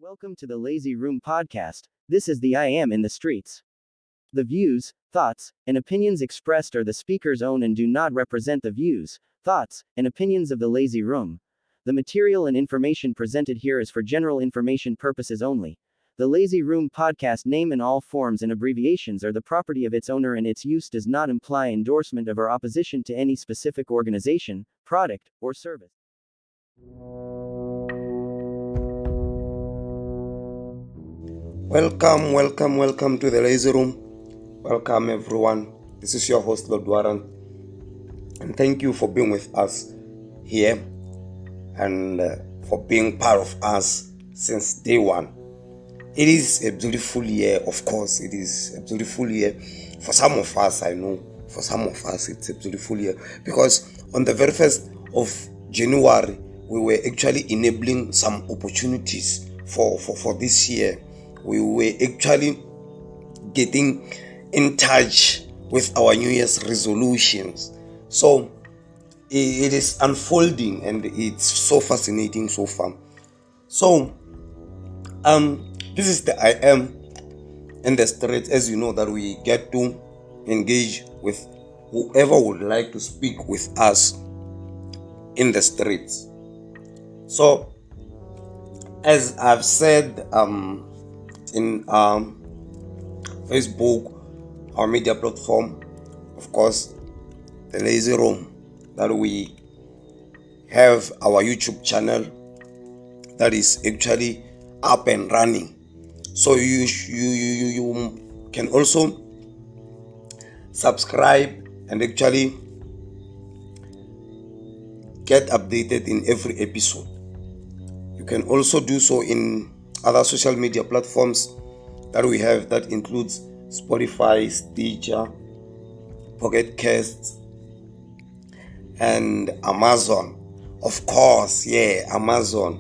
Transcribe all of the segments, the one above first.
Welcome to the Lazy Room podcast. This is the I Am in the Streets. The views, thoughts, and opinions expressed are the speaker's own and do not represent the views, thoughts, and opinions of the Lazy Room. The material and information presented here is for general information purposes only. The Lazy Room podcast name in all forms and abbreviations are the property of its owner, and its use does not imply endorsement of or opposition to any specific organization, product, or service. Welcome to the Lazy Room. Welcome everyone. This is your host, Lord Warren. And thank you for being with us here and for being part of us since day one. It is a beautiful year, of course. It is a beautiful year. For some of us, I know, for some of us, it's a beautiful year. Because on the very 1st of January, we were actually enabling some opportunities for this year. We were actually getting in touch with our New Year's resolutions. So it is unfolding and it's so fascinating so far. So this is the I Am in the Streets, as you know, that we get to engage with whoever would like to speak with us in the streets. So as I've said in Facebook, our media platform, of course, the Lazy Room, that we have our YouTube channel that is actually up and running. So you can also subscribe and actually get updated in every episode. You can also do so in other social media platforms that we have, that includes Spotify, Stitcher, Pocket Casts, and Amazon. Of course, Amazon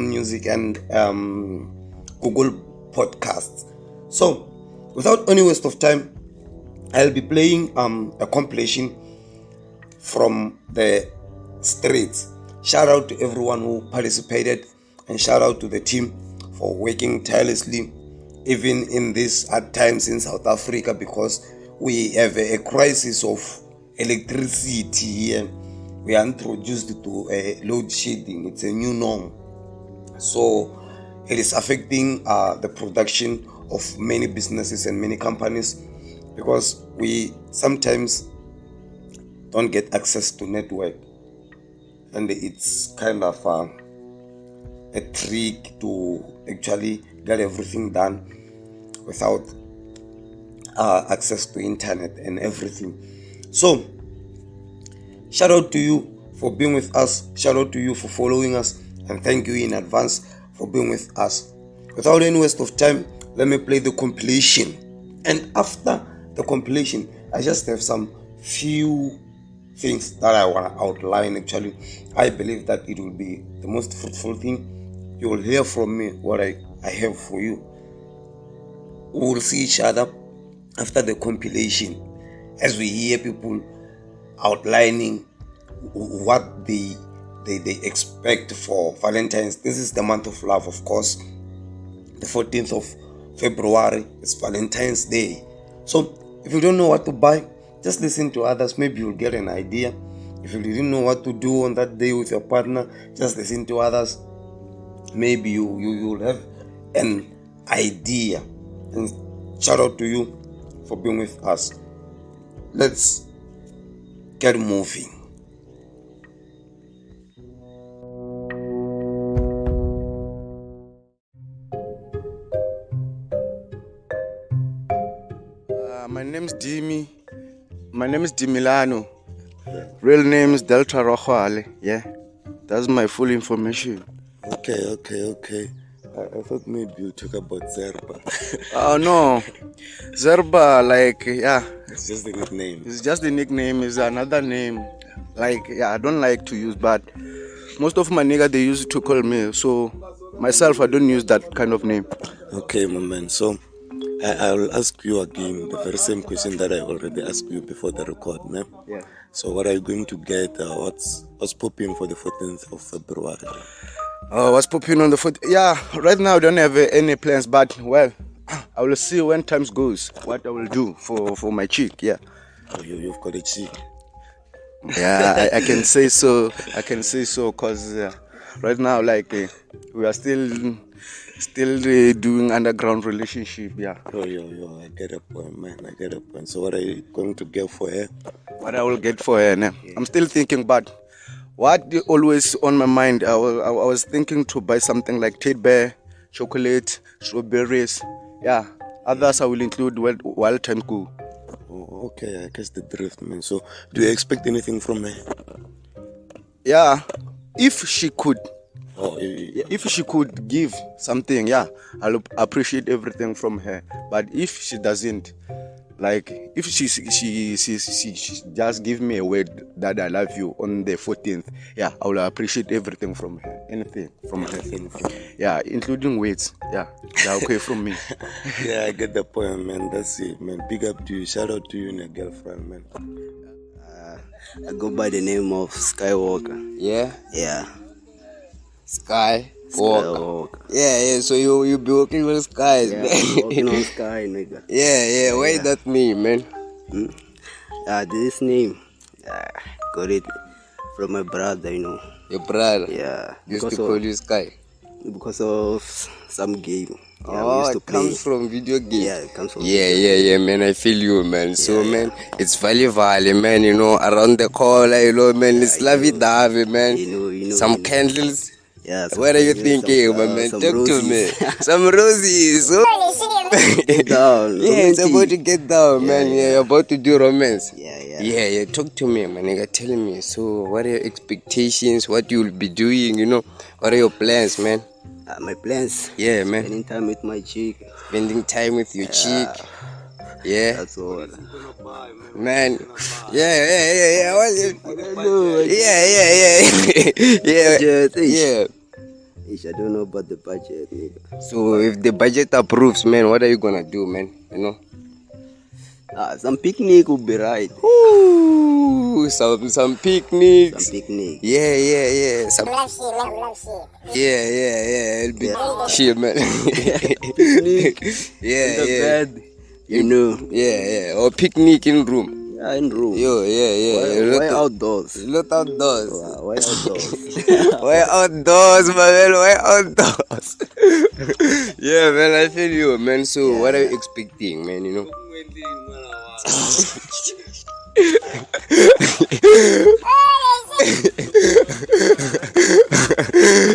Music and Google Podcasts. So, without any waste of time, I'll be playing a compilation from the streets. Shout out to everyone who participated, and shout out to the team for working tirelessly, even in this hard times in South Africa, because we have a crisis of electricity here. We are introduced to a load shedding. It's a new norm. So it is affecting the production of many businesses and many companies, because we sometimes don't get access to network. And it's kind of a trick to actually get everything done without access to internet and everything. So shout out to you for being with us. Shout out to you for following us, and thank you in advance for being with us. Without any waste of time, let me play the compilation. And after the compilation, I just have some few things that I want to outline. Actually, I believe that it will be the most fruitful thing. You will hear from me what I have for you. We will see each other after the compilation, as we hear people outlining what they expect for Valentine's. This is the month of love, of course. The 14th of February is Valentine's Day. So if you don't know what to buy, just listen to others. Maybe you'll get an idea. If you didn't know what to do on that day with your partner, just listen to others. Maybe you'll have an idea. And shout out to you for being with us. Let's get moving. My name is Dimilano. Real name is Delta Rojoale. Yeah, that's my full information. Okay. I thought maybe you talk about Zerba. Oh no, Zerba, It's just a nickname. It's just a nickname. It's another name. I don't like to use, but most of my nigga they used to call me. So myself, I don't use that kind of name. Okay, my man. So I will ask you again the very same question that I already asked you before the record, man. Yeah. So what are you going to get? What's popping for the 14th of February? Oh, what's popping on the foot? Yeah, right now I don't have any plans, but well, I will see when times goes what I will do for my chick. Yeah, Oh, you've got a chick. yeah, I can say so. I can say so because right now, like, we are still doing underground relationship. Yeah. Yo, I get a point, man. I get a point. So what are you going to get for her? What I will get for her, nah? I'm still thinking, but what always on my mind, I was thinking to buy something like teddy bear, chocolate, strawberries. Yeah, others I will include while time go. Oh, okay, I guess the drift, man. So do you expect anything from her? Yeah, if she could. Oh, Yeah, if she could give something, yeah, I'll appreciate everything from her. But if she doesn't, like, if she just give me a word that I love you on the 14th, yeah, I will appreciate everything from her, anything from her, yeah, including words, yeah, they're okay from me. Yeah, I get the point, man. That's it, man. Big up to you. Shout out to you and your girlfriend, man. I go by the name of Skywalker. Yeah, Yeah. Skywalker. Yeah. So you be working with skies, Yeah, man. I'm walking on sky, nigga. Yeah. Why that mean, man? This name, got it from my brother, Your brother Yeah. used to Because call of, you Sky. because of some game. Yeah, we Oh, used to it play. comes from video game. Yeah, it comes from Yeah, man. I feel you, man. So, Yeah, man, it's Valley, man. Around the corner, man. It's lovey-dovey, man. Some candles. Yeah. What are you thinking, man? Some Talk to me. roses. Some roses. Oh. Get down. Yeah, it's about to romantic. get down, man. Yeah, you're about to do romance. Yeah. Yeah. Talk to me, man. Nigga, tell me. So, what are your expectations? What you'll be doing? What are your plans, man? My plans. Yeah, man. Spending time with my chick. Spending time with your chick. Yeah, That's all. man. Yeah. What is it? I don't know. Yeah. Budget, Yeah. I don't know about the budget, nigga. So, if the budget approves, man, what are you gonna do, man? Some picnic would be right. Ooh, some picnics. Some picnic. Yeah. Some Love shit. Yeah. It'll be chill, man. Picnic. Yeah. In the bed. Yeah. Or picnic in room. Yeah, in room. Yeah. Why outdoors? Not outdoors. Why outdoors? Why outdoors, my man? Why outdoors? Yeah, man, I feel you, man. So, what are you expecting, man?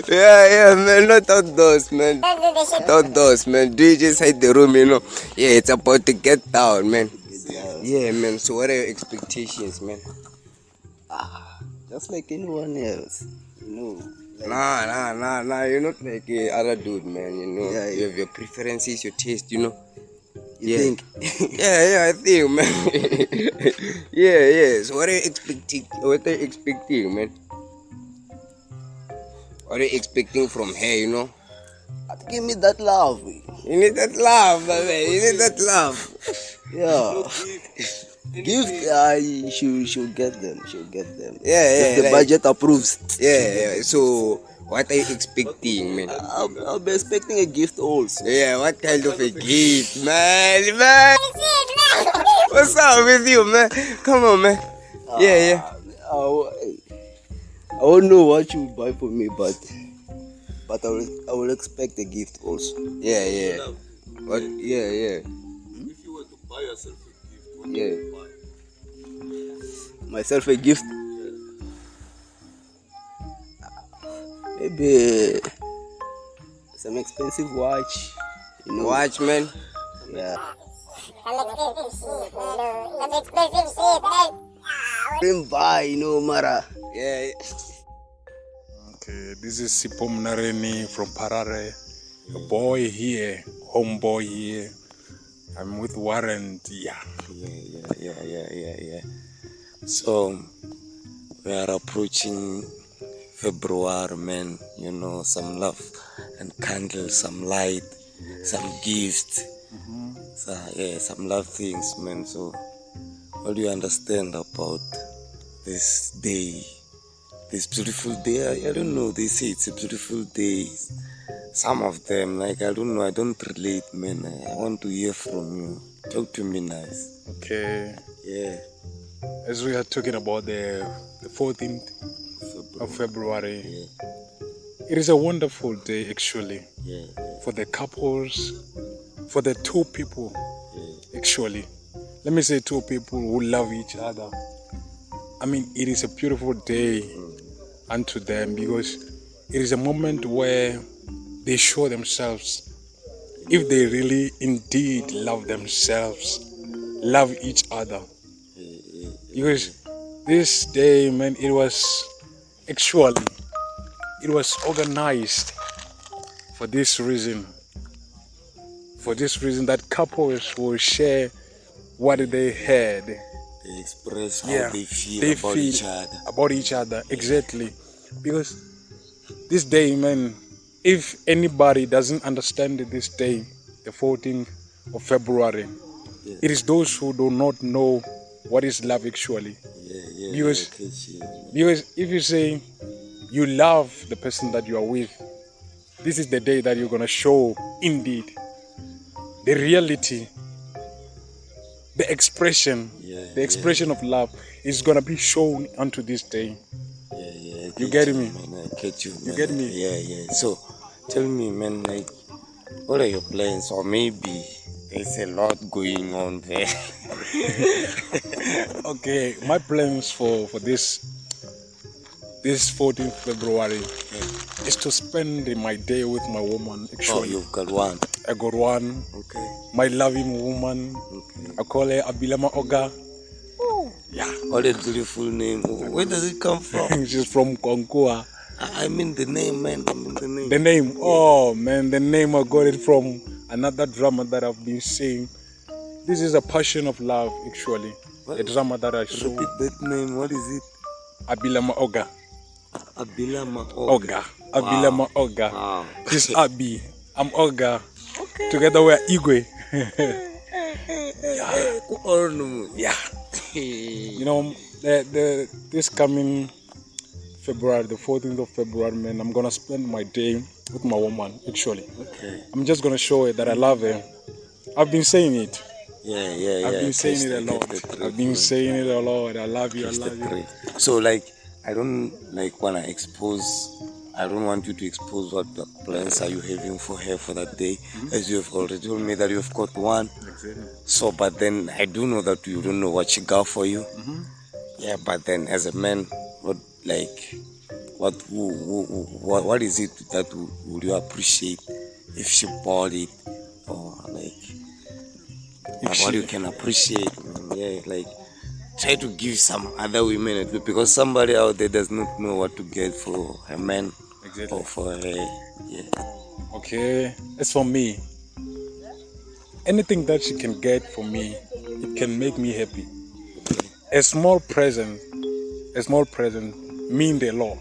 Yeah, man, not outdoors, man. Not outdoors, man. Do you just hide the room, Yeah, it's about to get down, man. Yeah, man. So, what are your expectations, man? Just like anyone else. Like, Nah. You're not like other dude, man. Yeah. You have your preferences, your taste, you Yeah. think? Yeah, I think, man. Yeah. So what are you expecting? What are you expecting, man? What are you expecting from her? Give me that love. You need that love, my man. You need that love. Yeah. Gift, she'll get them. Yeah. If the budget approves. Yeah. So what are you expecting, man? I'll be expecting a gift also. Yeah, what kind of a gift, man? What's up with you, man? Come on, man. Yeah. I don't know what you buy for me, but I will expect a gift also. Yeah. What? Yeah. If you were to buy yourself a gift, what Yeah. would you buy? Myself a gift. Maybe some expensive watch. Watch, man. Yeah. Some expensive shit, man. Dream buy, Mara. Yeah. Okay, this is Sipom Nareni from Parare. A boy here, homeboy here. I'm with Warren. Yeah. So we are approaching February, man. Some love and candles, some light, some gifts. So some love things, man. So what do you understand about this day this beautiful day. I don't know. They say it's a beautiful day. Some of them, like, I don't know. I don't relate, man. I want to hear from you. Talk to me nice. Okay. Yeah. As we are talking about the 14th of February, Yeah. it is a wonderful day actually Yeah. for the couples, for the two people Yeah. actually. Let me say two people who love each other. I mean, it is a beautiful day unto them because it is a moment where they show themselves if they really indeed love themselves, love each other. Because this day, man, it was organized for this reason. For this reason that couples will share what they had. They express how they feel about each other. Exactly. Because this day, man, if anybody doesn't understand this day, the 14th of February, it is those who do not know what is love actually. Because if you say you love the person that you are with, this is the day that you're gonna show indeed the reality, the expression of love is gonna be shown unto this day. You get me? Man, I get you. Man. You get me? Yeah. So, tell me, man, like, what are your plans? Or maybe there's a lot going on there. Okay, my plans for this 14th February is to spend my day with my woman. Actually, you've got one. I got one. Okay. My loving woman. Okay. I call her Abilama Oga. Yeah. What a beautiful name. Where does it come from? She's from Konkua. I mean the name, man. The name. Oh man, the name I got it from another drama that I've been saying. This is a passion of love, actually. What? A drama that I saw. Repeat that name. What is it? Abilama Oga. Abilama Oga. Abilama Oga. Wow. She's Abi. I'm Oga. Okay. Together we're Igwe. Yeah. You know, this coming February, the 14th of February, man, I'm gonna spend my day with my woman, actually. Okay. I'm just gonna show her that I love her. I've been saying it. Yeah. I've been saying it a lot. I've been saying it a lot. I love you. I love you. So, like, I don't want you to expose what the plans are you having for her for that day, as you have already told me that you've got one. Exactly. So, but then I do know that you don't know what she got for you. Yeah, but then as a man, what is it that would you appreciate if she bought it, or like what you can appreciate? Yeah, like try to give some other women a bit, because somebody out there does not know what to get for her man. Exactly. Or for her. Yeah. Okay, as for me, anything that she can get for me, it can make me happy. A small present means a lot.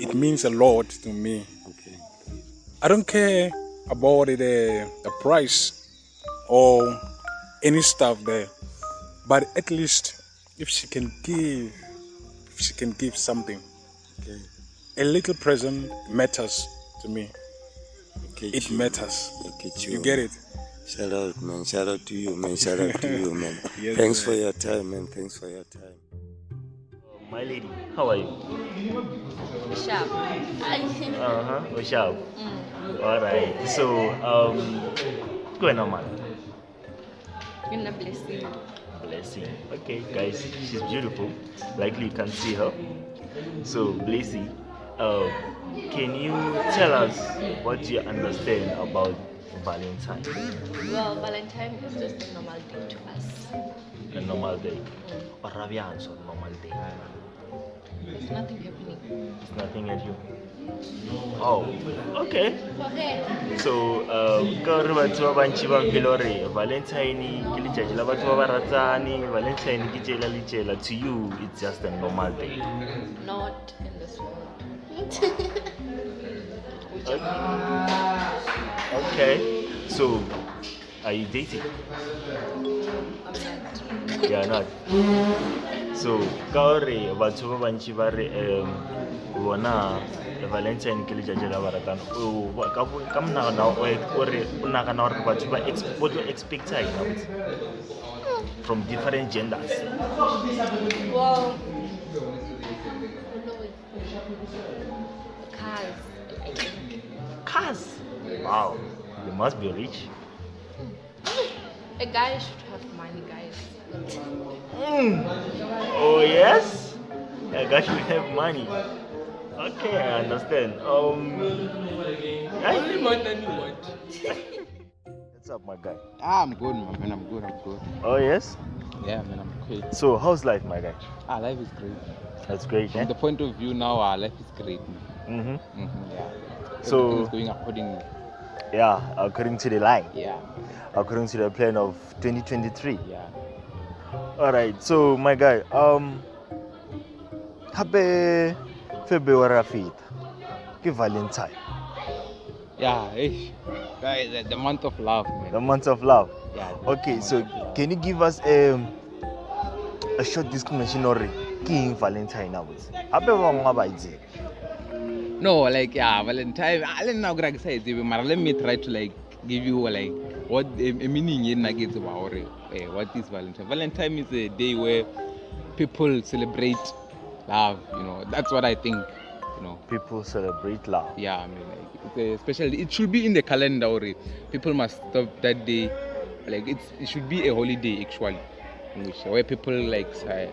It means a lot to me. Okay. I don't care about the price or any stuff there, but at least if she can give something. Okay. A little present matters to me. Okay. It matters. Okay, You get it? Shout out, man. Shout out to you, man. Shout out to you, man. Yes, Thanks man. for your time, man. Thanks for your time. My lady, how are you? Sharp. Sharp. Alright. So, what's going on, man? You're a blessing. Blessing. Okay, guys, she's beautiful. Likely you can see her. So, Blessing, can you tell us what you understand about Valentine? Well, Valentine is just a normal day to us. A normal day. Or Ravian's a normal day. There's nothing happening. It's nothing at you. Oh, okay. For her. So, ka re batho ba bantši ba phela hore Valentine ke letšatši la batho ba ba ratani, Valentine ke tšela le tšela. To you, it's just a normal day. Not in this world. Okay. So, are you dating? I'm not. You are not. So, ka hore batho ba bantši ba re bona Valentine ke letšatši la baratano ka monagano ore o nagana gore batho ba expecta eng gabotse from different genders? Well, cars, I think. Cars? Wow, you must be rich. A guy should have money, guys. Oh yes? A guy should have money. Okay, I understand. What's up, my guy? I'm good, man. I'm good. Oh yes? Yeah, man, I'm great. So how's life, my guy? Life is great. That's great, From eh? the point of view now, life is great, man. Yeah. So- Everything is going accordingly. Yeah, according to the line. Yeah, According to the plan of 2023. yeah. Alright, so my guy, happy February fifth. Ke Valentine. Yeah, hey. Guys, the month of love, man. The month of love. Yeah. Okay, so can you give us a short description or King Valentine now? Happy Valentine. No, like, yeah, Valentine. I don't know what I say, but let me try to, like, give you, like, what a meaning in nuggets about what is Valentine. Valentine is a day where people celebrate love, you know. That's what I think, you know. People celebrate love. Yeah, I mean, like, it's a special. It should be in the calendar. Or people must stop that day. Like it should be a holiday actually, in which where people like That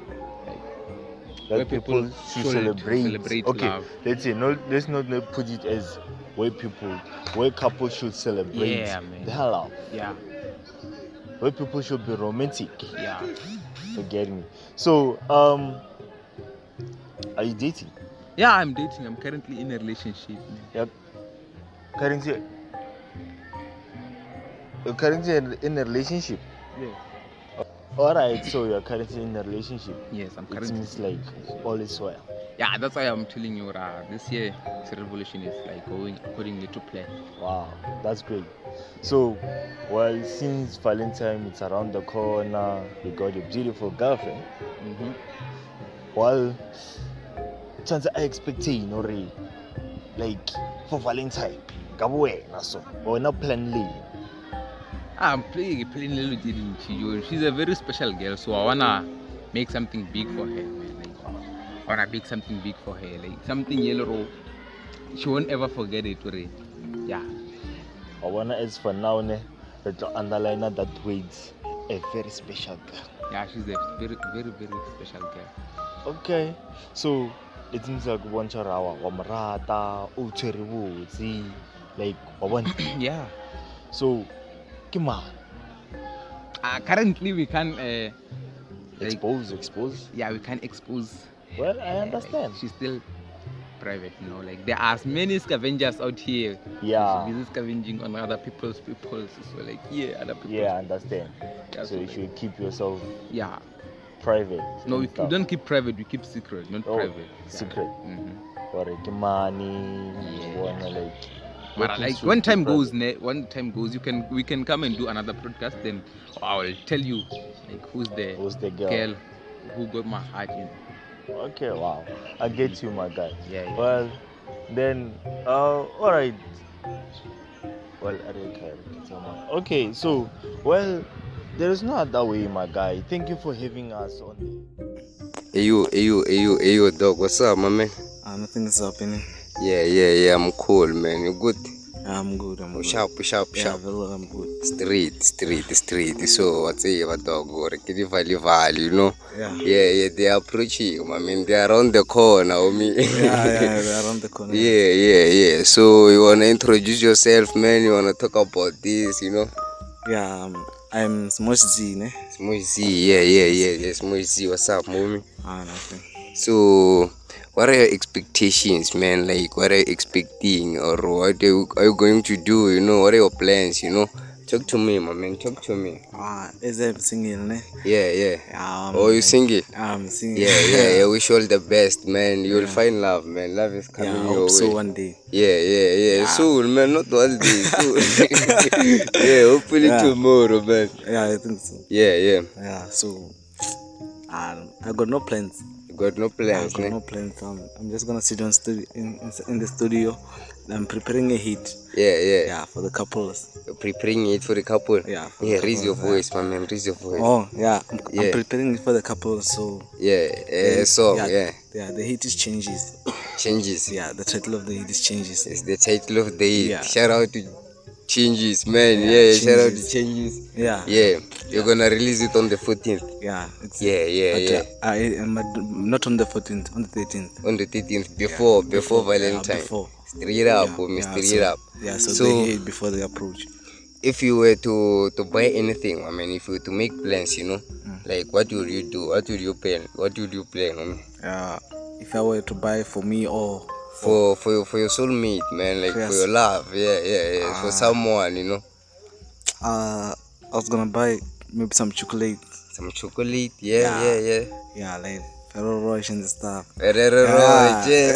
where people should celebrate. Okay, love. let's say no. Let's not put it as where couples should celebrate Yeah, man. their love. Yeah, Where people should be romantic. yeah. You get me? So are you dating? Yeah, I'm dating. I'm currently in a relationship. Yep. Currently in a relationship. Yeah. Alright, so you're currently in a relationship. Yes, I'm It currently. seems like all is well. Yeah, that's why I'm telling you. This year, the revolution is like going accordingly to plan. Wow, that's great. So, well, since Valentine is around the corner, you got a beautiful girlfriend. Mm-hmm. Well, chance I expecting already, like for Valentine, gaboe na so, or not plan leave. I'm playing little didn't she? She's a very special girl, so I wanna make something big for her, man. Like, I wanna make something big for her, like something yellow. She won't ever forget it, already. Yeah. I wanna as for now, ne, but underline that waits a very special girl. Yeah, she's a very, very, very special girl. Okay, so it seems like one charawa, wamrata, ucheribuzi, like one. Yeah. So, come on, Currently we can't expose. Yeah, we can't expose. Well, I understand. Like, she's still private, you know. Like there are many scavengers out here. Yeah. She's busy scavenging on other people's. So like other people. Yeah, I understand. Yeah, So you like, should keep yourself yeah. private. No, we and stuff. don't keep private. We keep secret, not Oh, private. secret. Mm-hmm. Or like money, Yeah. wanna like. But what like should when be time private. goes, we can come and do another podcast. Then I will tell you like who's the girl? who got my heart in. Okay, wow. I get you, my guy. Yeah. Well, then, alright. Well, okay, so, well, there is no other way, my guy. Thank you for having us on the. Hey, dog. What's up, my man? Nothing is happening. Yeah. I'm cool, man. You good? I'm good. Push up. Yeah, very well, I'm good. Street. So what's it, dog? Or valley, you know? Yeah. They are approaching. I mean, they are around the corner, homie. Yeah, they're around the corner. Yeah. So you wanna introduce yourself, man? You wanna talk about this, you know? Yeah, I'm Smosh Z, ne? Smosh Z, yeah. Smosh Z, what's up, homie? Nothing. So, what are your expectations, man? Like, what are you expecting, or what are you going to do? You know, what are your plans? You know, talk to me, my man. Talk to me. Is I'm singing, ne? Yeah. Oh, you singing? I'm singing. Yeah. Wish you all the best, man. You'll find love, man. Love is coming I your hope way. so one day. Yeah. Soon, man. Not one day. Soon. Yeah, hopefully tomorrow, man. Yeah, I think so. Yeah. Yeah, so I got no plans. You got no plans, I got ne? no plans. I'm just gonna sit on in the studio. I'm preparing a hit. Yeah. For the couples. You're preparing it for the couple. Yeah. Raise your voice, my man. Raise your voice. Oh yeah, I'm Yeah. preparing it for the couples. So Yeah. Song. Yeah. The hit is changes. Changes. Yeah, the title of the hit is changes. It's the title of the hit. Yeah. Shout out to Changes, man. Yeah, Shout out to Changes. Changes. Yeah. You're gonna release it on the 14th. Yeah. Not on the 14th, on the 13th. On the 13th, before Valentine. Before. Straight up, straight up. Yeah, so they hear it before they approach. If you were to buy anything, I mean, if you were to make plans, like what would you do? What would you plan? What would you plan? I mean? If I were to buy for me or for your soulmate, man, like for your love, for someone, I was gonna buy maybe some chocolate. Some chocolate, yeah. Yeah, like Ferrero Rocher and stuff. Ferrero Rocher,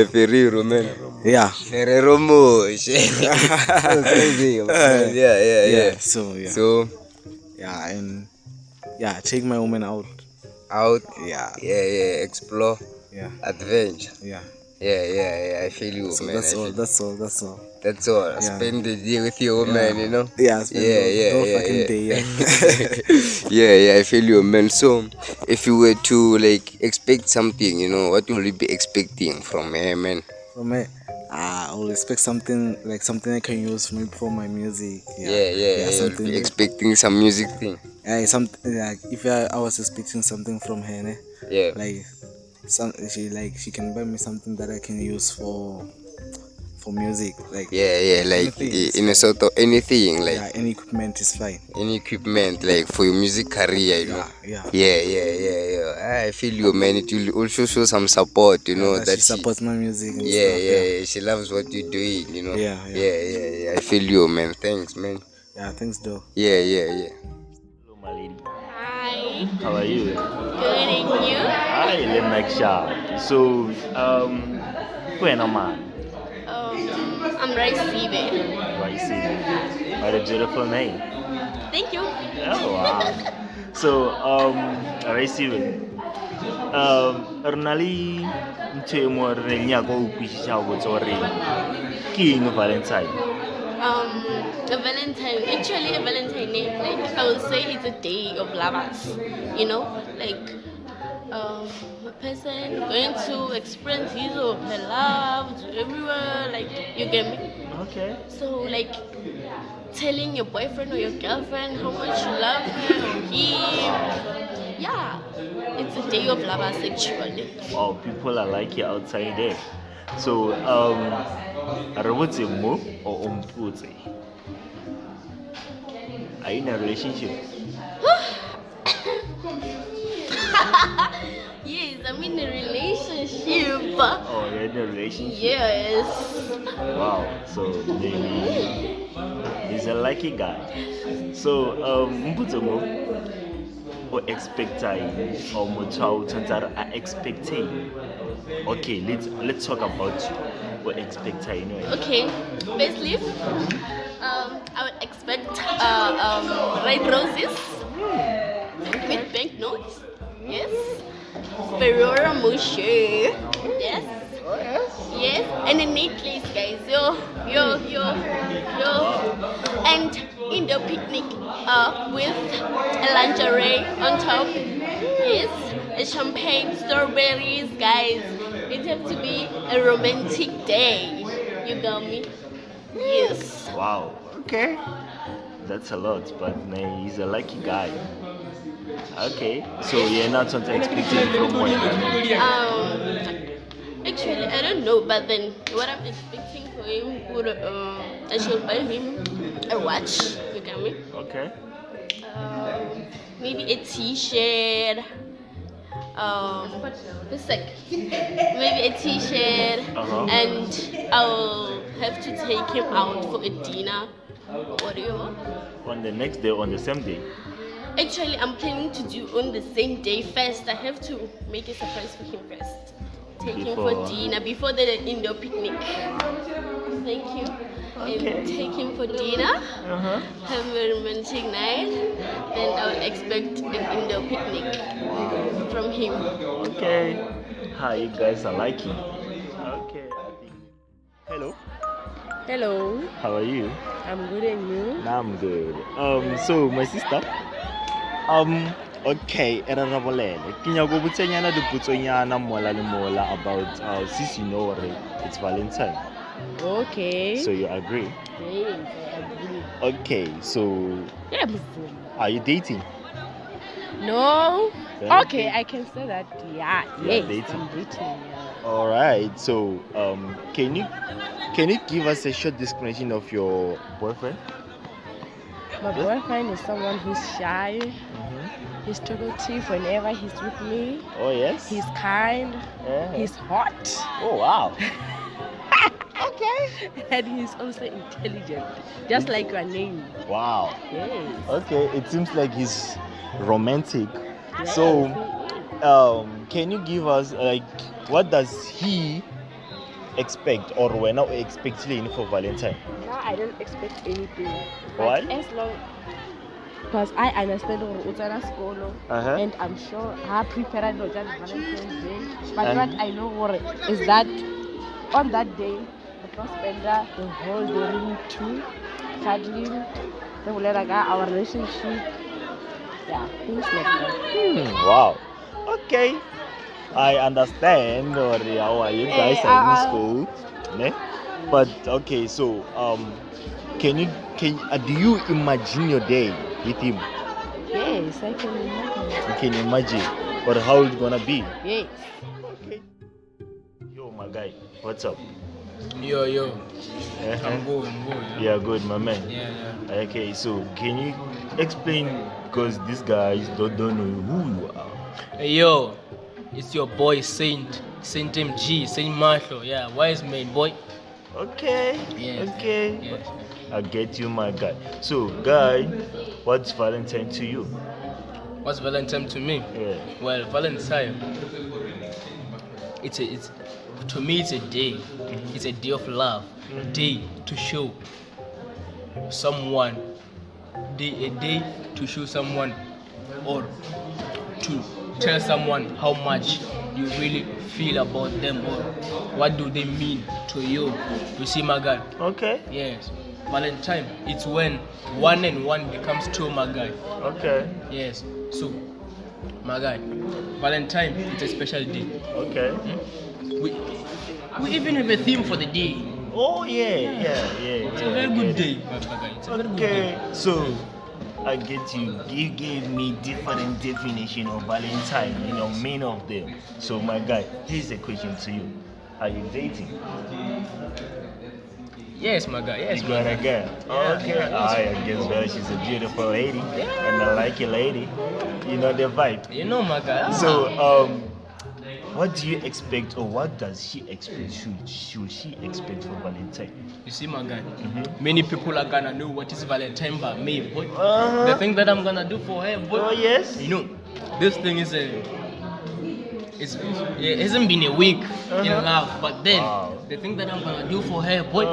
Ferrero, man. Yeah. Ferrero Rocher. So crazy, man. Yeah. So, and take my woman out. Yeah, explore, adventure. Yeah, I feel you, So man. that's all. That's all. Spend the day with your woman, Yeah, spend the whole fucking day. Yeah, I feel you, man. So, if you were to like expect something, what will you be expecting from her, man? From her, I will expect something I can use maybe for my music. Something. Expecting some music thing. If I was expecting something from her, she can buy me something that I can use for music, like in a sort of anything, like any equipment is fine. Any equipment, like for your music career, I feel you, man. It will also show some support, that she supports my music. And stuff, she loves what you're doing, Yeah. I feel you, man. Thanks, man. Yeah, thanks, though. Yeah. Hello, my lady. Hi. How are you? Good, and you? Hi, Lemek. So, who am I? I'm Raisibe. Raisibe. What a beautiful name. Thank you. Oh, wow. So, Raisibe. Renali ntho mo re nya go upisha go tsore. Ke eng Valentine? A Valentine, actually a Valentine name, like I would say it's a day of lovers, like a person going to express his or her love to everywhere, like you get me? Okay. So like telling your boyfriend or your girlfriend how much you love her or him. Yeah, it's a day of lovers actually. Oh, people are like you outside there. So, Arabutse mo or Umputse? Are you in a relationship? Yes, I'm in a relationship. Oh, you're in a relationship? Yes. Wow, so maybe he's a lucky guy. So, Umputse mo or expecting or mochao chantar are expecting. Okay, let's talk about what expecting. Okay, firstly, I would expect red roses with banknotes. Yes. Ferrero Rocher. Yes. And a necklace, guys. Yo. And indoor picnic with a lingerie on top. Yes. A champagne, strawberries, guys. It has to be a romantic day. You got me? Yes. Wow. Okay. That's a lot, but he's a lucky guy. Okay. So you're not something expecting from one. Actually, I don't know, but then what I'm expecting for him would I should buy him a watch. You got me? Okay. Maybe a T-shirt. Maybe a T-shirt, and I'll have to take him out for a dinner. What do you want? On the next day, on the same day? Actually, I'm planning to do on the same day first. I have to make a surprise for him first. Take him for dinner before the indoor picnic. thank you. Okay. And take him for dinner. Uh-huh. Have a romantic night. Then I would expect an indoor picnic from him. Okay. How you guys are liking? Okay. Hello. Hello, How are you? I'm good and you? I'm good. So my sister. Okay, erarabolele. Ke nyaka go botsanyana dipotsonyana mola le mola about since you know already it's Valentine. Okay. So you agree? Yes, I agree. Okay, so Yeah, are you dating? no. Yeah. Okay, I can say that. Yeah, You are yes, dating? I'm dating. Yeah. All right. So can you give us a short description of your boyfriend? My boyfriend is someone who's shy. He's talkative whenever he's with me. Oh yes. He's kind. Yeah. He's hot. Oh wow. Okay. And he's also intelligent, just like your name. Wow. Yes. Okay. It seems like he's romantic. Yes, So he is. can you give us like what does he expect or we're now expecting for Valentine? Now I don't expect anything. Why? But as long because I understand school Uh-huh. and I'm sure I prepare no just Valentine's Day. But And- what I know is that on that day the first spender the whole day room two cuddling, they will let our relationship. Yeah, things like that. Wow. Okay. I understand or how are you guys are in school. Ne? But okay, so can do you imagine your day with him? Yes, I can imagine. You can imagine. But how it's gonna be? Yes. Okay. Yo my guy, what's up? Yo, Uh-huh. I'm good. Yeah, good, my man. Yeah. Okay, so can you explain because these guys don't know who you are? Hey, yo, it's your boy Saint MG, Saint Marshall. Yeah, wise man, boy. Okay. Yes. Okay. Yes. I get you, my guy. So, guy, what's Valentine to you? What's Valentine to me? Yeah. Well, Valentine, it's to me it's a day. It's a day of love. A day to show someone. A day to show someone or to tell someone how much you really feel about them or what do they mean to you. You see, my guy? Okay. Yes. Valentine, it's when one and one becomes two, my guy. Okay. Yes. So, my guy, Valentine, it's a special day. Okay. We even have a theme for the day. Oh yeah. It's a very good day, my guy. It's a very good day. Okay. So, I get you. You gave me different definition of Valentine. Many of them. So, my guy, here's a question to you. Are you dating? Yes, my guy. Yes, You my got a guy. girl. Okay. I guess well, she's a beautiful lady, and I like a lady. You know the vibe. You know, my guy. So, what do you expect, or what does she expect? Should she expect for Valentine? You see, my guy, many people are gonna know what is Valentine by me, boy. Uh-huh. The thing that I'm gonna do for her, boy. Oh yes. You know, this thing is it hasn't been a week in love, but then the thing that I'm gonna do for her, boy,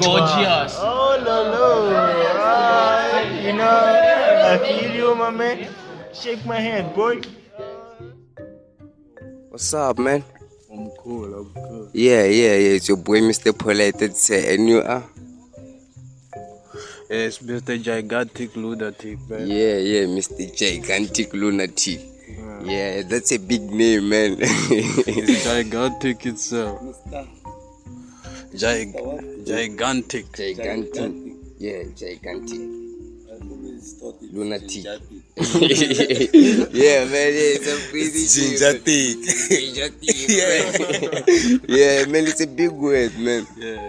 gorgeous. Oh no. I feel you, my man. Shake my hand, boy. What's up, man? I'm cool. Yeah. It's your boy, Mr. Polite. And you are? Yes, Mr. Gigantic Lunatic, man. Yeah, Mr. Gigantic Lunatic. Yeah, that's a big name, man. It's gigantic itself. Gigantic. Gigantic. Yeah, gigantic. Lunatic. Yeah, man, it's a pretty Gigantic. Yeah, man, it's a big word, man.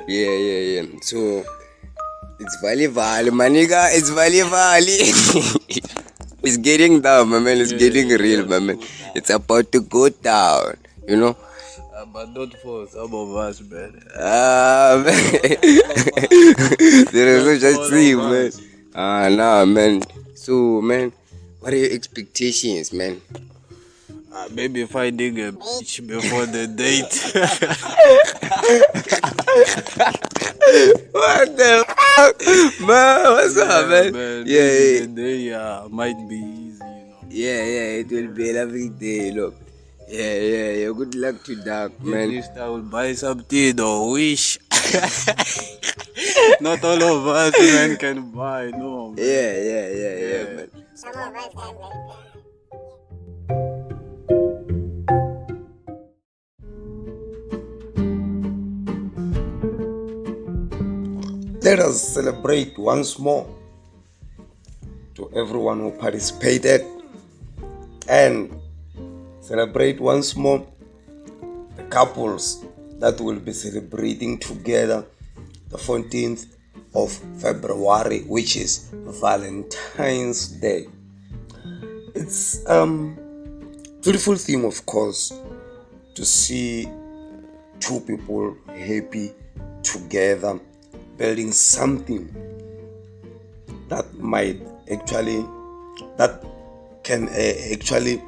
Yeah. So, it's Valley, my nigga. It's Valley. It's getting down, my man. It's getting real, my man. It's about to go down, you know. But not for some of us, man. Man. There is no such thing, man. Nah, man. So, man, what are your expectations, man? Maybe finding a beach before the date. What the fuck? Man, what's up, man? Yeah, Maybe yeah. the day might be easy, Yeah, it will be a lovely day, look. Yeah. Good luck to that, man. At least I will buy something or wish. Not all of us men can buy, no. Man. Yeah, man. Some of us can like Let us celebrate once more to everyone who participated and celebrate once more the couples that will be celebrating together the 14th of February, which is Valentine's Day. It's beautiful thing, of course, to see two people happy together, building something that can actually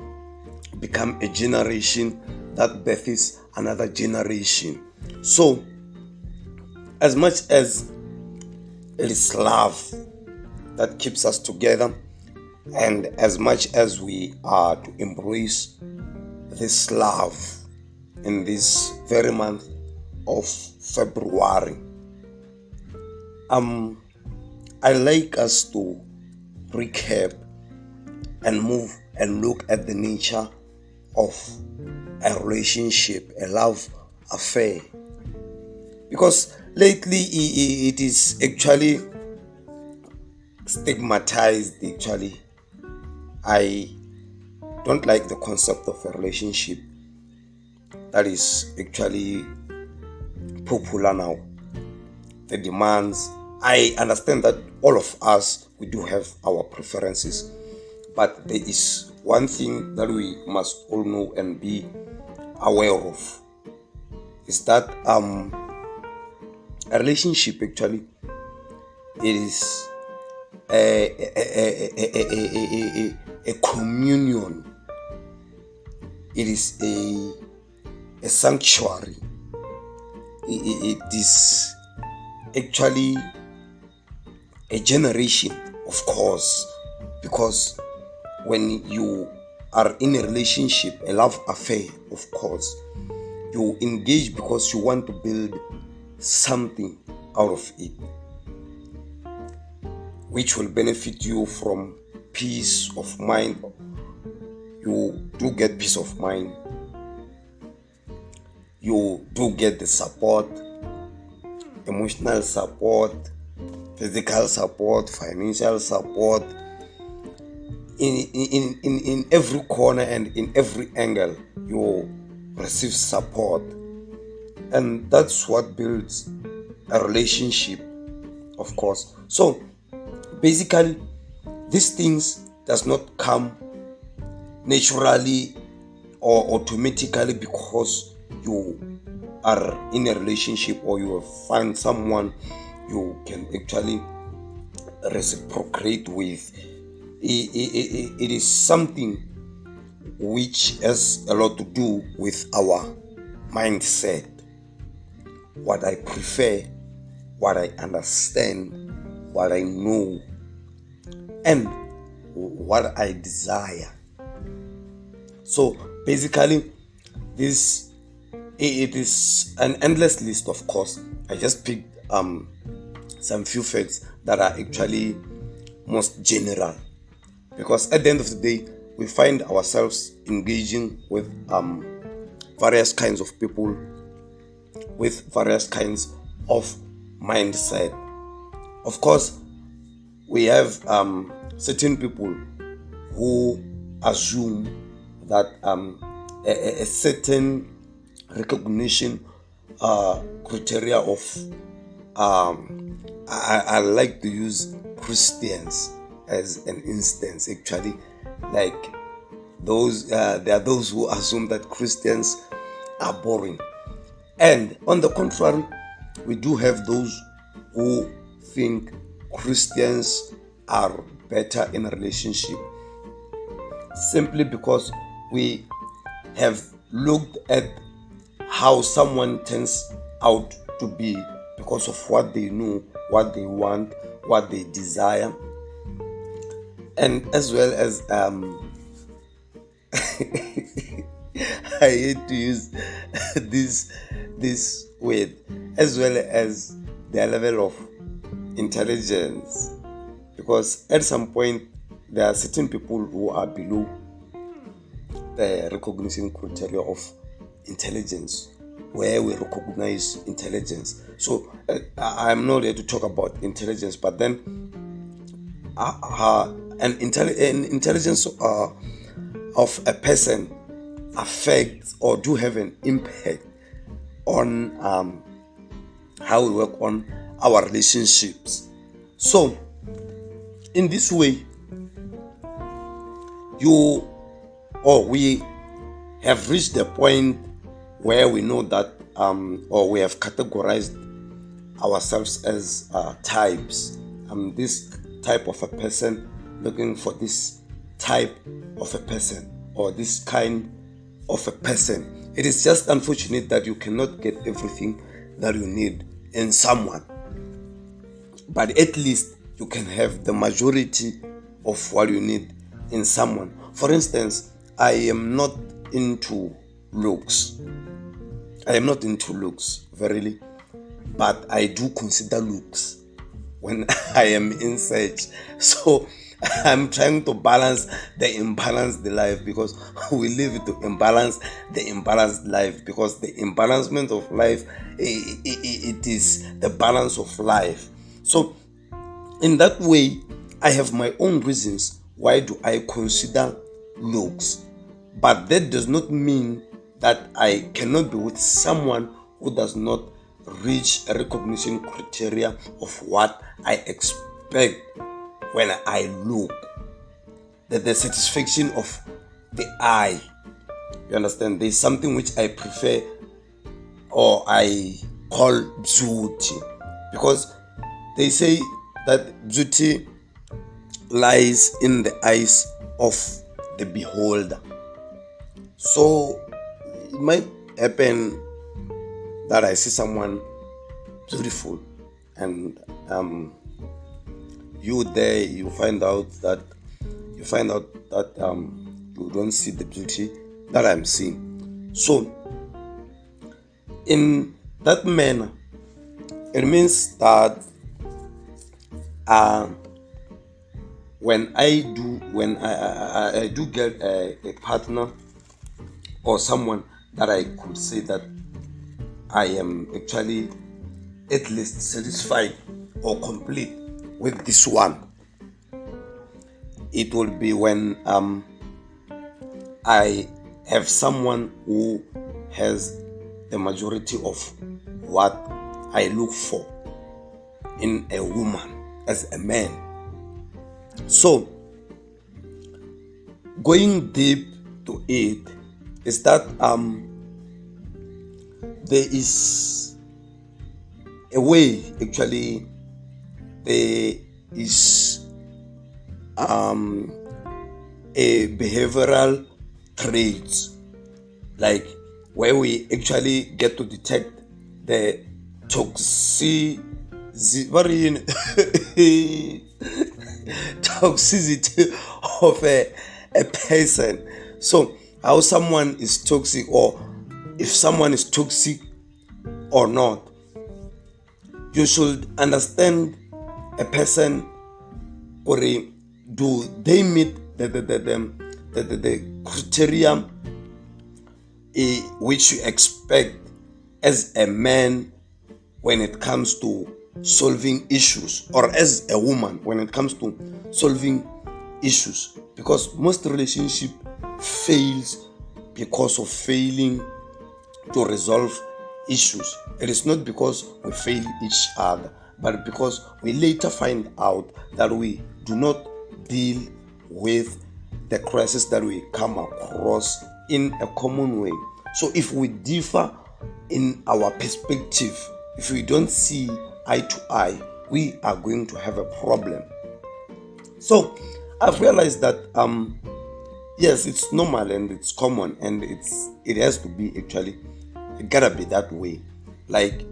become a generation that births another generation. So, as much as it is love that keeps us together, and as much as we are to embrace this love in this very month of February, I like us to recap and move and look at the nature of a relationship, a love affair. Because lately it is actually stigmatized. Actually, I don't like the concept of a relationship that is actually popular now. The demands. I understand that all of us, we do have our preferences, but there is one thing that we must all know and be aware of, is that a relationship actually, it is a communion. It is a sanctuary. It is actually a generation, of course, because when you are in a relationship, a love affair, of course, you engage because you want to build something out of it, which will benefit you from peace of mind. You do get peace of mind. You do get the support, emotional support, physical support, financial support. In every corner and in every angle, you receive support. And that's what builds a relationship, of course. So basically, these things does not come naturally or automatically because you are in a relationship or you find someone you can actually reciprocate with. It is something which has a lot to do with our mindset, what I prefer, what I understand, what I know, and what I desire. So basically, it is an endless list, of course. I just picked some few facts that are actually most general, because at the end of the day, we find ourselves engaging with various kinds of people, with various kinds of mindset. Of course, we have certain people who assume that a certain recognition criteria of I like to use Christians as an instance, actually, like those there are those who assume that Christians are boring, and on the contrary, we do have those who think Christians are better in a relationship, simply because we have looked at how someone turns out to be because of what they know, what they want, what they desire, and as well as I hate to use this word, as well as their level of intelligence, because at some point there are certain people who are below the recognition criteria of intelligence, where we recognize intelligence. So I'm not here to talk about intelligence, but then an intelligence of a person affects or do have an impact on how we work on our relationships. So in this way, we have reached the point where we know that or we have categorized ourselves as types. This type of a person looking for this type of a person, or this kind of a person. It is just unfortunate that you cannot get everything that you need in someone, but at least you can have the majority of what you need in someone. For instance, I am not into looks. Verily, but I do consider looks when I am in search. So I'm trying to balance the imbalanced life, because we live to imbalance the imbalanced life, because the imbalancement of life, it is the balance of life. So in that way, I have my own reasons why do I consider looks, but that does not mean that I cannot be with someone who does not reach a recognition criteria of what I expect when I look. The satisfaction of the eye. You understand? There's something which I prefer, or I call beauty, because they say that beauty lies in the eyes of the beholder. So it might happen that I see someone beautiful, and you find out that you don't see the beauty that I'm seeing. So in that manner, it means that when I do get a partner or someone that I could say that I am actually at least satisfied or complete with this one, it will be when I have someone who has the majority of what I look for in a woman as a man. So going deep to it is that there is a way, actually there is a behavioral traits, like where we actually get to detect the toxicity of a person. So how someone is toxic, or if someone is toxic or not, you should understand a person, or do they meet the criteria which you expect as a man when it comes to solving issues, or as a woman when it comes to solving issues. Because most relationship fails because of failing to resolve issues. It is not because we fail each other, but because we later find out that we do not deal with the crisis that we come across in a common way. So if we differ in our perspective, if we don't see eye to eye, we are going to have a problem. So I've realized that yes, it's normal and it's common, and it has to be actually. It gotta be that way. Like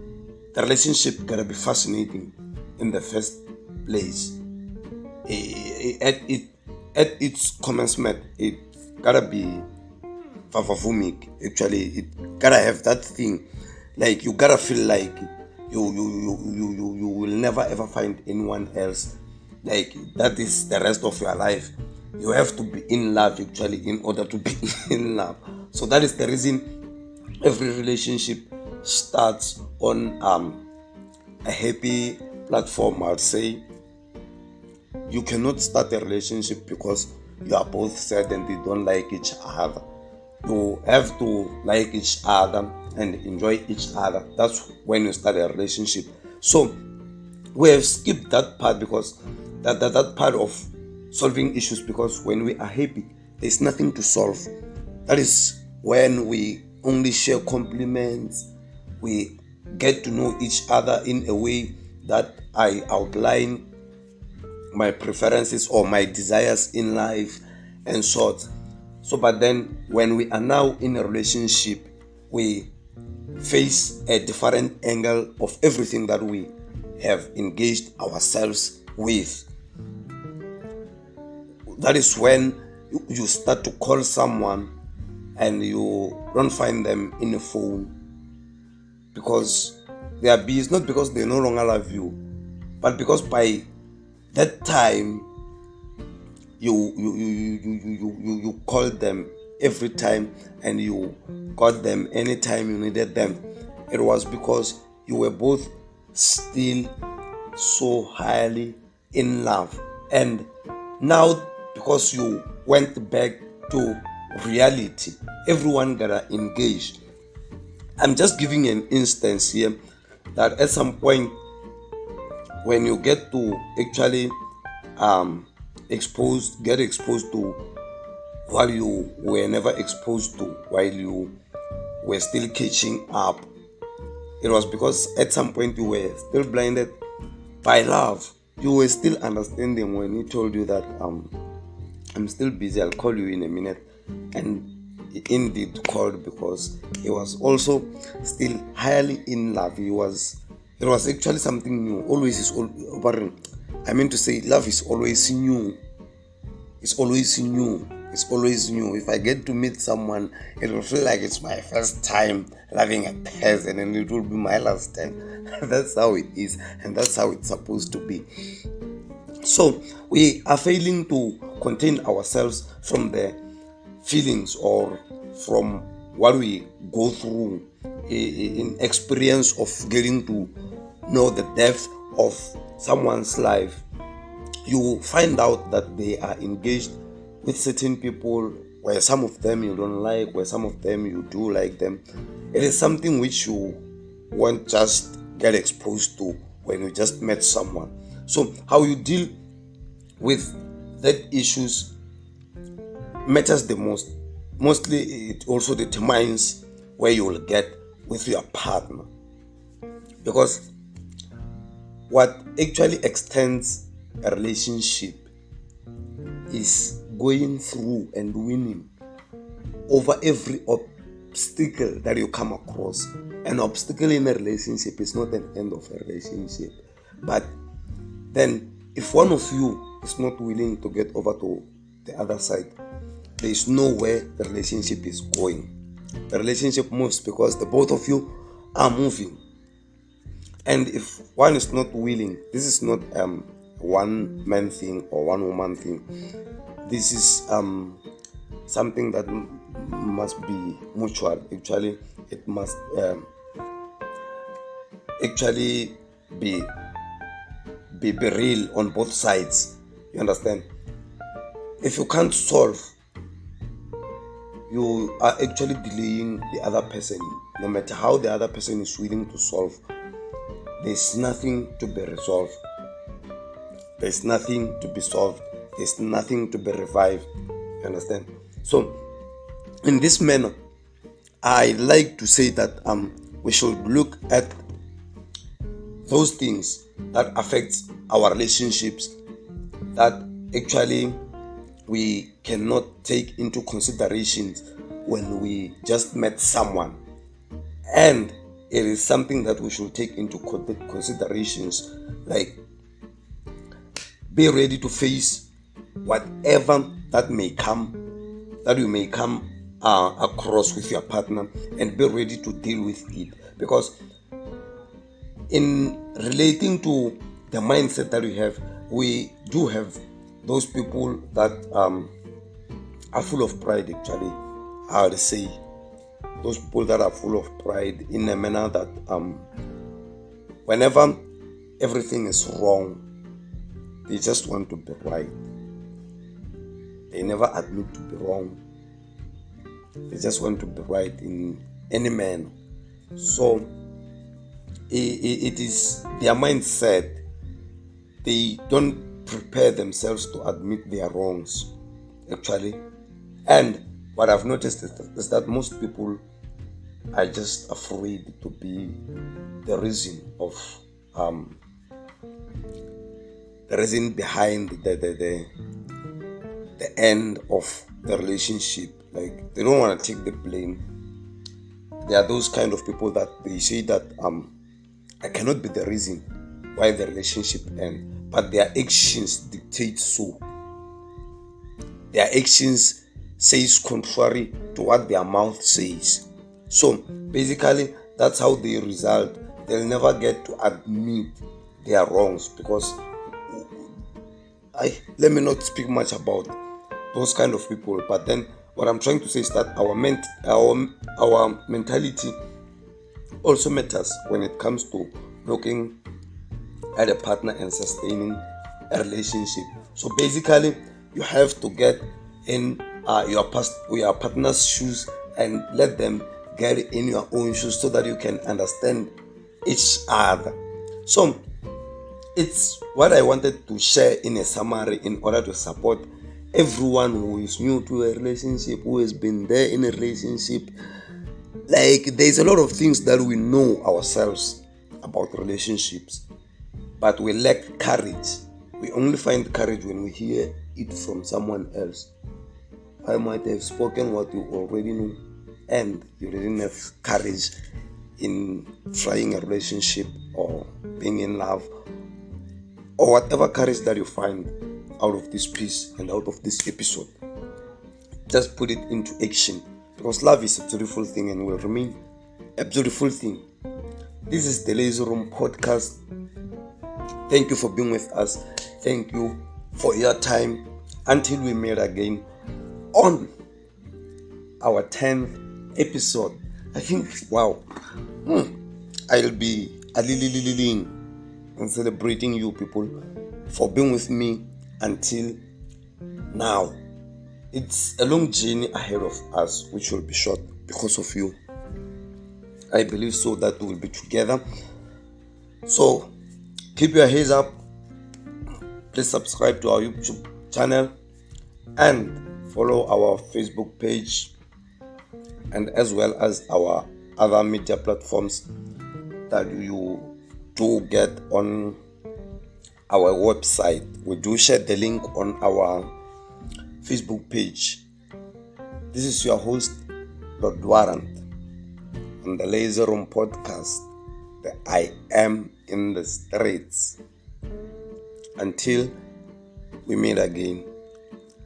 the relationship gotta be fascinating in the first place. At its commencement, it gotta be favavomic. Actually, it gotta have that thing. Like you gotta feel like you will never ever find anyone else. Like that is the rest of your life. You have to be in love actually in order to be in love. So that is the reason every relationship starts on a happy platform. I'd say you cannot start a relationship because you are both sad and you don't like each other. You have to like each other and enjoy each other. That's when you start a relationship. So we have skipped that part because that part of solving issues, because when we are happy, there's nothing to solve. That is when we only share compliments. We get to know each other in a way that I outline my preferences or my desires in life and sort. So, but then when we are now in a relationship, we face a different angle of everything that we have engaged ourselves with. That is when you start to call someone and you don't find them in the phone because they are busy, not because they no longer love you, but because by that time you called them every time and you got them anytime you needed them. It was because you were both still so highly in love. And now, because you went back to reality, everyone got engaged. I'm just giving an instance here that at some point when you get to actually get exposed to what you were never exposed to while you were still catching up, it was because at some point you were still blinded by love. You were still understanding when he told you that I'm still busy, I'll call you in a minute. And he indeed called because he was also still highly in love. It was actually something new. Always is I mean to say love is always new. It's always new. It's always new. If I get to meet someone, it will feel like it's my first time loving a person and it will be my last time. That's how it is, and that's how it's supposed to be. So we are failing to contain ourselves from the feelings or from what we go through in experience of getting to know the depth of someone's life. You find out that they are engaged with certain people, where some of them you don't like, where some of them you do like them. It is something which you won't just get exposed to when you just met someone. So how you deal with that issues matters the most. Mostly it also determines where you will get with your partner, because what actually extends a relationship is going through and winning over every obstacle that you come across. An obstacle in a relationship is not an end of a relationship, but then if one of you is not willing to get over to the other side, there is nowhere the relationship is going. The relationship moves because the both of you are moving. And if one is not willing, this is not one man thing or one woman thing. This is something that must be mutual. Actually, it must actually be real on both sides. You understand? If you can't solve, you are actually delaying the other person. No matter how the other person is willing to solve, there's nothing to be resolved. There's nothing to be solved. There's nothing to be revived. You understand? So, in this manner, I like to say that we should look at those things that affect our relationships, that actually we cannot take into considerations when we just met someone. And it is something that we should take into considerations, like be ready to face whatever that may come, that you may come across with your partner, and be ready to deal with it. Because in relating to the mindset that we do have those people that are full of pride, actually, I would say. Those people that are full of pride in a manner that whenever everything is wrong, they just want to be right. They never admit to be wrong. They just want to be right in any manner. So it is their mindset. They don't prepare themselves to admit their wrongs, actually. And what I've noticed is that most people are just afraid to be the reason behind the end of the relationship. Like, they don't want to take the blame. There are those kind of people that they say that I cannot be the reason why the relationship ends, but their actions dictate so. Their actions says contrary to what their mouth says. So basically, that's how they result. They'll never get to admit their wrongs, because let me not speak much about those kind of people. But then what I'm trying to say is that our mentality also matters when it comes to looking at a partner and sustaining a relationship. So basically, you have to get in your partner's shoes and let them get in your own shoes so that you can understand each other. So it's what I wanted to share in a summary in order to support everyone who is new to a relationship, who has been there in a relationship. Like, there's a lot of things that we know ourselves about relationships, but we lack courage. We only find courage when we hear it from someone else. I might have spoken what you already know, and you didn't have courage in trying a relationship or being in love, or whatever courage that you find out of this piece and out of this episode. Just put it into action, because love is a beautiful thing and will remain a beautiful thing. This is the Lazy Room Podcast. Thank you for being with us. Thank you for your time. Until we meet again on our 10th episode. I think, wow, I'll be and celebrating you people for being with me until now. It's a long journey ahead of us, which will be short because of you. I believe so that we will be together. So keep your heads up. Please subscribe to our YouTube channel and follow our Facebook page, and as well as our other media platforms that you do get on our website. We do share the link on our Facebook page. This is your host, Lord Warrant, on the Lazy Room Podcast, the I Am in the Streets. Until we meet again,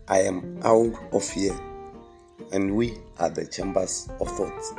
I am out of here, and we are the Chambers of Thoughts.